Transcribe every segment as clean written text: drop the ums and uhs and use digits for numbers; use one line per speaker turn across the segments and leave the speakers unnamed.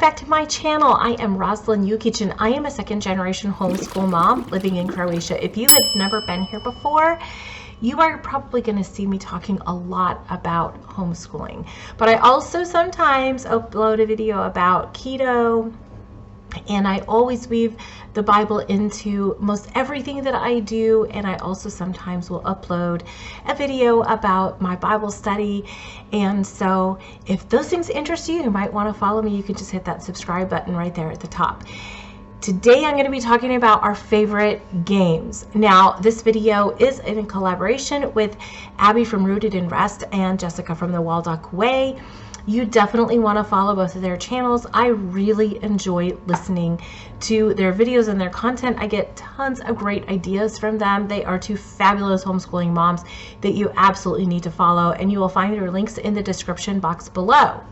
back to my channel. I am Rosalind Yukic, and I am a second-generation homeschool mom living in Croatia. If you have never been here before, you are probably going to see me talking a lot about homeschooling. But I also sometimes upload a video about keto, and I always weave the Bible into most everything that I do. And I also sometimes will upload a video about my Bible study. And so if those things interest you, you might want to follow me. You can just hit that subscribe button right there at the top. Today I'm going to be talking about our favorite games. Now, this video is in collaboration with Abby from Rooted in Rest and Jessica from the Waldock Way. You definitely want to follow both of their channels. I really enjoy listening to their videos and their content. I get tons of great ideas from them. They are two fabulous homeschooling moms that you absolutely need to follow, and you will find their links in the description box below.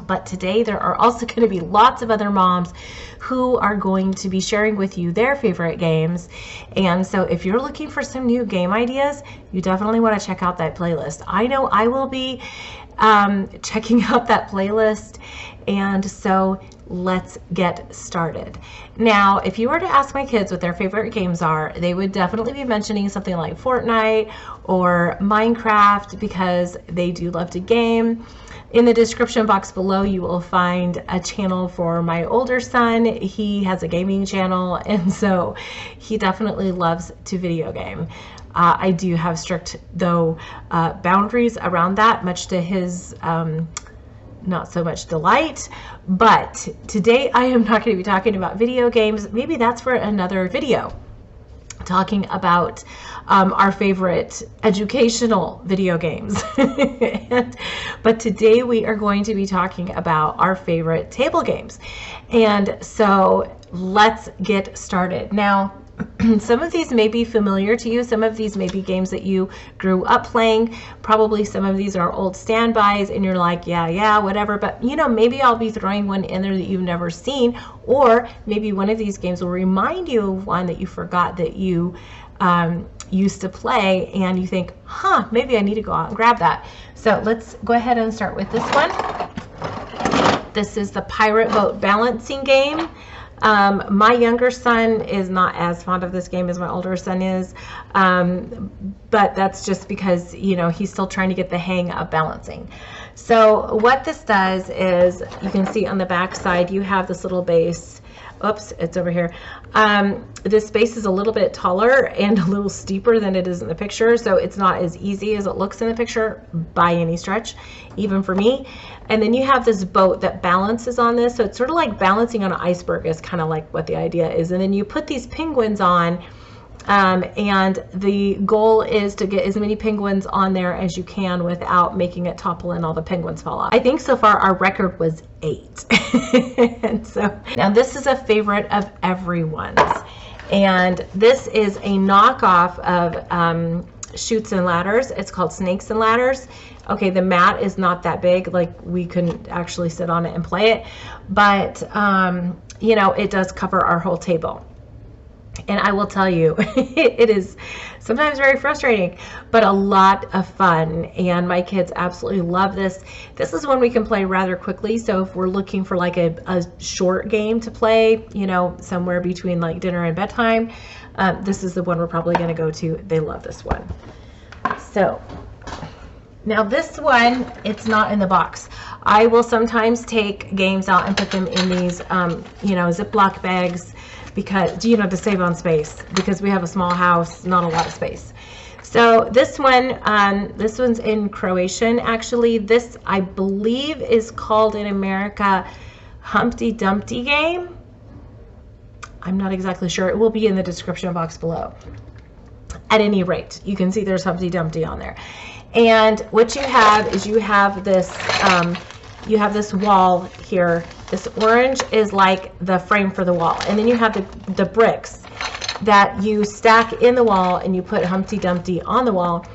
But today there are also going to be lots of other moms who are going to be sharing with you their favorite games. And so if you're looking for some new game ideas, you definitely want to check out that playlist. I know I will be checking out that playlist. And so let's get started. Now, if you were to ask my kids what their favorite games are, they would definitely be mentioning something like Fortnite or Minecraft, because they do love to game. In the description box below, you will find a channel for my older son. He has a gaming channel, and so he definitely loves to video game. I do have strict, though, boundaries around that, much to his not so much delight. But today I am not going to be talking about video games. Maybe that's for another video, talking about our favorite educational video games. But today we are going to be talking about our favorite table games. And so let's get started. Now, some of these may be familiar to you. Some of these may be games that you grew up playing. Probably some of these are old standbys and you're like, yeah, whatever. But you know, maybe I'll be throwing one in there that you've never seen, or maybe one of these games will remind you of one that you forgot that you used to play, and you think, maybe I need to go out and grab that. So let's go ahead and start with this one. This is the pirate boat balancing game. My younger son is not as fond of this game as my older son is, but that's just because, you know, he's still trying to get the hang of balancing. So what this does is, you can see on the back side, you have this little base. Oops, it's over here. This base is a little bit taller and a little steeper than it is in the picture, so it's not as easy as it looks in the picture by any stretch, even for me. And then you have this boat that balances on this, so it's sort of like balancing on an iceberg is kind of like what the idea is. And then you put these penguins on, and the goal is to get as many penguins on there as you can without making it topple and all the penguins fall off. I think so far our record was 8. And so now this is a favorite of everyone's, and this is a knockoff of Chutes and Ladders. It's called Snakes and Ladders. Okay, the mat is not that big, like we couldn't actually sit on it and play it, but you know, it does cover our whole table. And I will tell you, it is sometimes very frustrating, but a lot of fun. And my kids absolutely love this. This is one we can play rather quickly. So if we're looking for like a short game to play, you know, somewhere between like dinner and bedtime, this is the one we're probably going to go to. They love this one. So now this one, it's not in the box. I will sometimes take games out and put them in these, you know, Ziploc bags, because, you know, to save on space, because we have a small house, not a lot of space. So this one, this one's in Croatian, actually. This, I believe, is called in America Humpty Dumpty game. I'm not exactly sure. It will be in the description box below. At any rate, you can see there's Humpty Dumpty on there. And what you have is you have this wall here. This orange is like the frame for the wall, and then you have the bricks that you stack in the wall, and you put Humpty Dumpty on the wall.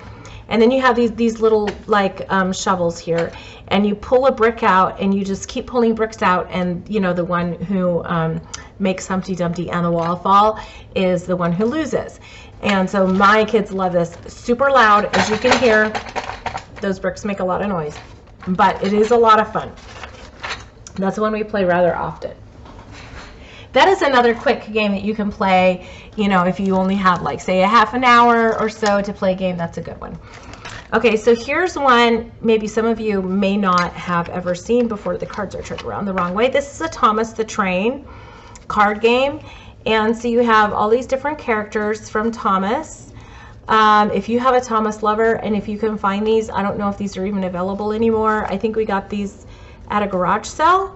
And then you have these little like shovels here, and you pull a brick out, and you just keep pulling bricks out, and you know, the one who makes Humpty Dumpty and the wall fall is the one who loses. And so my kids love this. Super loud, as you can hear. Those bricks make a lot of noise, but it is a lot of fun. That's one we play rather often. That is another quick game that you can play, you know, if you only have like, say, a half an hour or so to play a game. That's a good one. Okay, so here's one maybe some of you may not have ever seen before. The cards are turned around the wrong way. This is a Thomas the Train card game. And so you have all these different characters from Thomas. If you have a Thomas lover, and if you can find these, I don't know if these are even available anymore. I think we got these at a garage sale.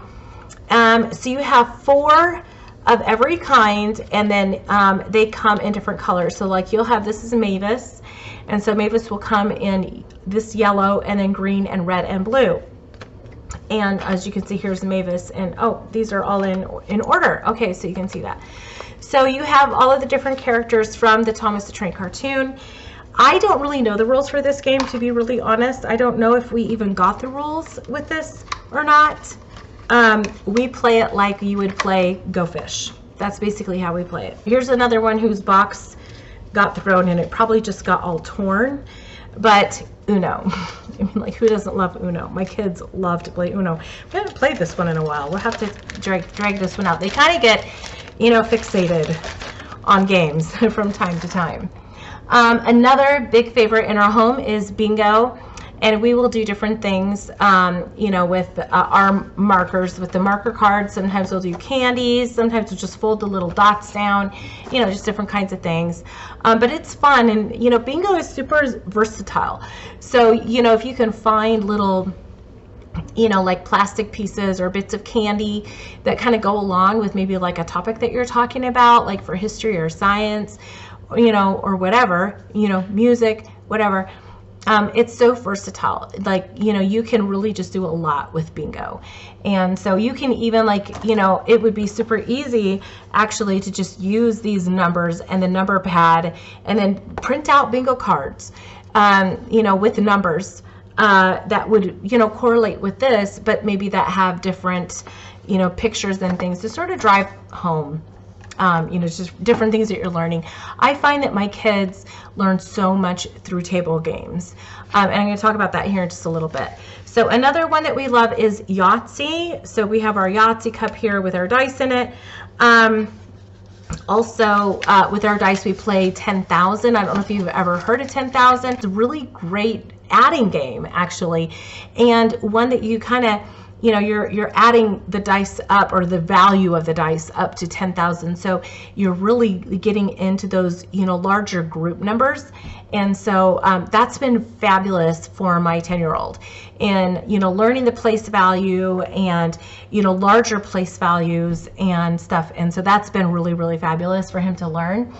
So you have 4 of every kind, and then they come in different colors. So like you'll have, this is Mavis, and so Mavis will come in this yellow and then green and red and blue. And as you can see, here's Mavis, and oh, these are all in order. Okay, so you can see that. So you have all of the different characters from the Thomas the Train cartoon. I don't really know the rules for this game, to be really honest. I don't know if we even got the rules with this or not. We play it like you would play Go Fish. That's basically how we play it. Here's another one whose box got thrown and it probably just got all torn. But Uno. I mean, like, who doesn't love Uno? My kids love to play Uno. We haven't played this one in a while. We'll have to drag this one out. They kind of get, you know, fixated on games from time to time. Another big favorite in our home is bingo. And we will do different things, you know, with our markers, with the marker cards. Sometimes we'll do candies. Sometimes we'll just fold the little dots down, you know, just different kinds of things. But it's fun. And, you know, bingo is super versatile. So, you know, if you can find little, you know, like plastic pieces or bits of candy that kind of go along with maybe like a topic that you're talking about, like for history or science, you know, or whatever, you know, music, whatever. It's so versatile. Like, you know, you can really just do a lot with bingo. And so you can even, like, you know, it would be super easy actually to just use these numbers and the number pad and then print out bingo cards, you know, with the numbers that would, you know, correlate with this, but maybe that have different, you know, pictures and things to sort of drive home. You know, just different things that you're learning. I find that my kids learn so much through table games. And I'm going to talk about that here in just a little bit. So another one that we love is Yatzee. So we have our Yatzee cup here with our dice in it. Also, with our dice, we play 10,000. I don't know if you've ever heard of 10,000. It's a really great adding game, actually. And one that you kind of, you know, you're adding the dice up, or the value of the dice up to 10,000. So you're really getting into those, you know, larger group numbers. And so that's been fabulous for my 10-year-old. And, you know, learning the place value and, you know, larger place values and stuff. And so that's been really, really fabulous for him to learn.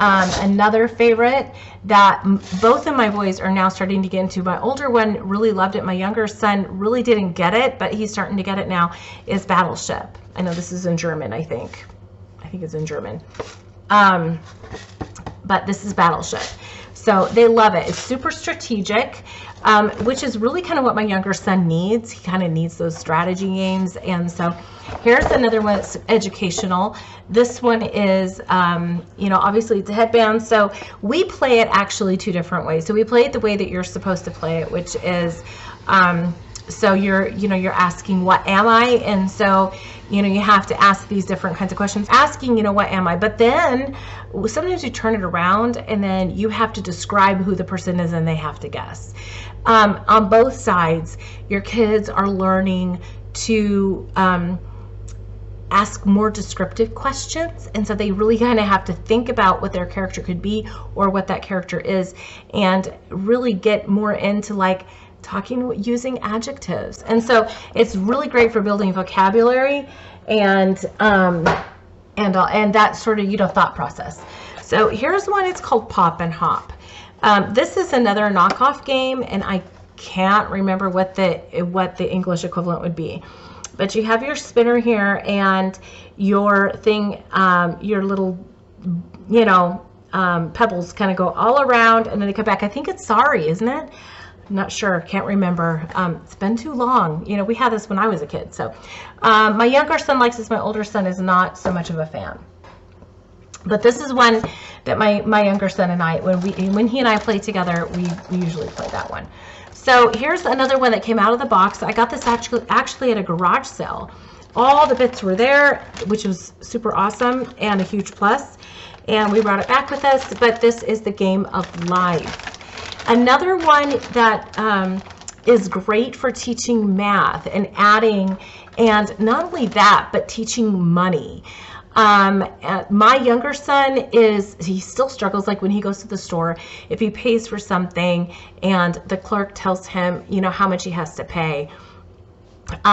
Another favorite that both of my boys are now starting to get into. My older one really loved it. My younger son really didn't get it, but he's starting to get it now, is Battleship. I know this is in German, I think. I think it's in German. But this is Battleship. So they love it. It's super strategic, which is really kind of what my younger son needs. He kind of needs those strategy games. And so here's another one that's educational. This one is, you know, obviously it's a Headbandz. So we play it actually 2 different ways. So we play it the way that you're supposed to play it, which is, so you're asking, what am I? And so, you know, you have to ask these different kinds of questions, asking, you know, what am I? But then sometimes you turn it around and then you have to describe who the person is and they have to guess. On both sides, your kids are learning to ask more descriptive questions, and so they really kind of have to think about what their character could be or what that character is, and really get more into like talking using adjectives. And so it's really great for building vocabulary and that sort of, you know, thought process. So here's one. It's called Pop and Hop. This is another knockoff game, and I can't remember what the English equivalent would be. But you have your spinner here and your thing, your little, you know, pebbles kind of go all around and then they come back. I think it's Sorry, isn't it? I'm not sure. Can't remember. It's been too long. You know, we had this when I was a kid. So my younger son likes this. My older son is not so much of a fan. But this is one that my younger son and I, when he and I play together, we usually play that one. So here's another one that came out of the box. I got this actually at a garage sale. All the bits were there, which was super awesome and a huge plus. And we brought it back with us, but this is the Game of Life. Another one that is great for teaching math and adding, and not only that, but teaching money. My younger son he still struggles, like when he goes to the store, if he pays for something and the clerk tells him, you know, how much he has to pay.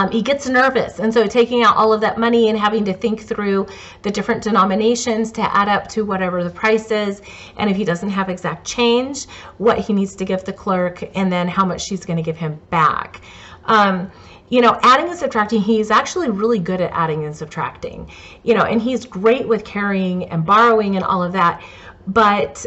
He gets nervous, and so taking out all of that money and having to think through the different denominations to add up to whatever the price is, and if he doesn't have exact change, what he needs to give the clerk, and then how much she's going to give him back. You know, adding and subtracting, he's actually really good at adding and subtracting, you know, and he's great with carrying and borrowing and all of that, but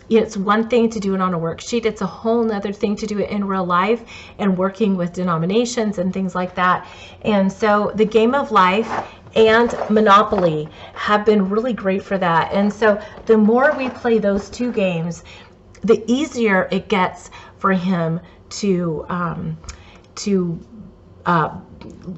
it's one thing to do it on a worksheet. It's a whole nother thing to do it in real life and working with denominations and things like that. And so the Game of Life and Monopoly have been really great for that. And so the more we play those two games, the easier it gets for him to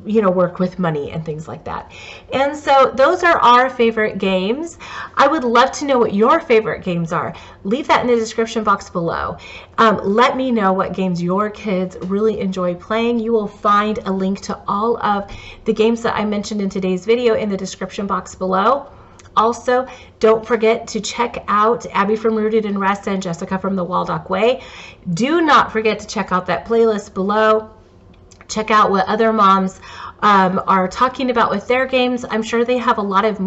you know, work with money and things like that. And so those are our favorite games. I would love to know what your favorite games are. Leave that in the description box below. Let me know what games your kids really enjoy playing. You will find a link to all of the games that I mentioned in today's video in the description box below. Also, don't forget to check out Abby from Rooted in Rest and Jessica from the Waldock Way. Do not forget to check out that playlist below. Check out what other moms are talking about with their games. I'm sure they have a lot of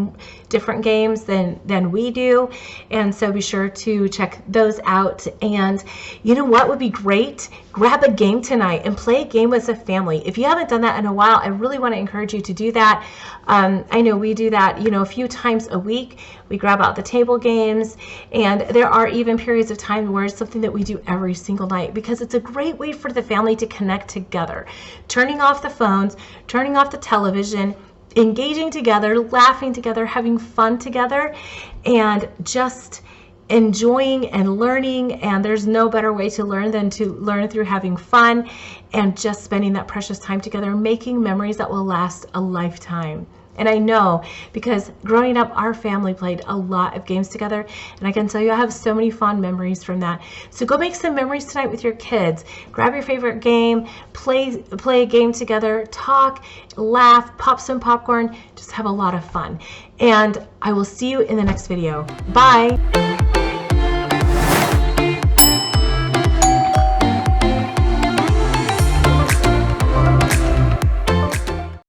different games than we do, and so be sure to check those out. And you know what would be great? Grab a game tonight and play a game with a family. If you haven't done that in a while, I really want to encourage you to do that. I know we do that, you know, a few times a week. We grab out the table games, and there are even periods of time where it's something that we do every single night, because it's a great way for the family to connect together. Turning off the phones, turning off the television, engaging together, laughing together, having fun together, and just enjoying and learning. And there's no better way to learn than to learn through having fun and just spending that precious time together, making memories that will last a lifetime. And I know, because growing up, our family played a lot of games together, and I can tell you I have so many fond memories from that. So go make some memories tonight with your kids. Grab your favorite game, play a game together, talk, laugh, pop some popcorn, just have a lot of fun. And I will see you in the next video. Bye!